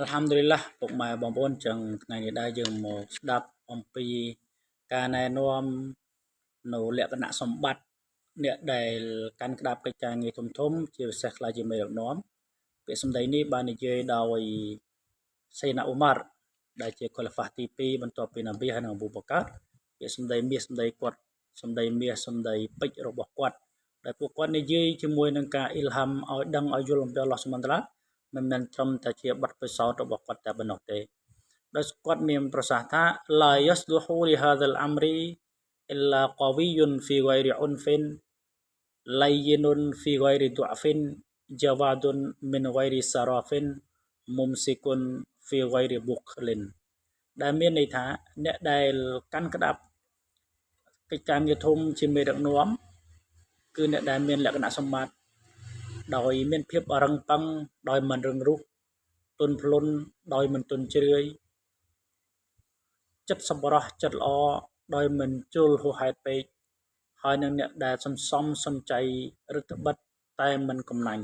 Alhamdulillah ពុកម៉ែបងប្អូនចឹងថ្ងៃនេះដែរយើងមកស្ដាប់អំពីការណែនាំនៅលក្ខណៈសម្បត្តិអ្នកដែលកាន់ក្តាប់កិច្ចការងារធំជាពិសេសខ្លះជាមេដឹកនាំពាក្យសម្ដីនេះបាននិយាយដោយសេណាអ៊ូម៉ារដែលជាខុលហ្វាទី2បន្ទាប់ពីណាប៊ីហើយនិងអប៊ូបកាពាក្យសម្ដីមាសសម្ដីគាត់សម្ដីមាសសម្ដីពេចន៍របស់គាត់ដែលពួកគាត់និយាយជាមួយនឹងការអ៊ីលហាំឲ្យដឹងឲ្យយល់អំពីអល់ឡោះស៊ុបហានតាឡាមិនមែនត្រឹមតែជាបទពិសោធន៍របស់គាត់តែប៉ុណ្ណោះទេដោយគាត់មានប្រសាសន៍ថា La yasluhu li hadzal amri illa qawiyyun fi ghairi unfin layyinun fi ghairi du'fin jawadun min ghairi sarafin mumsikun fi ghairi bukhlin ដែលមានន័យថាអ្នកដែលកាន់ក្តាប់កិច្ចការងារធំជាមេដឹកនាំគឺអ្នកដែលមានលក្ខណៈសម្បត្តិដោយមានភាពរឹងប៉ឹងដោយមិនរឹងរូសទន់ភ្លន់ដោយមិនទន់ជ្រាយចិត្តសប្បុរសចិត្តល្អដោយមិនជ្រុលហួសហេតុពេកហើយនឹងអ្នកដែលសន្សំសំចៃរឹតបន្តឹងតែមិនកំណាញ់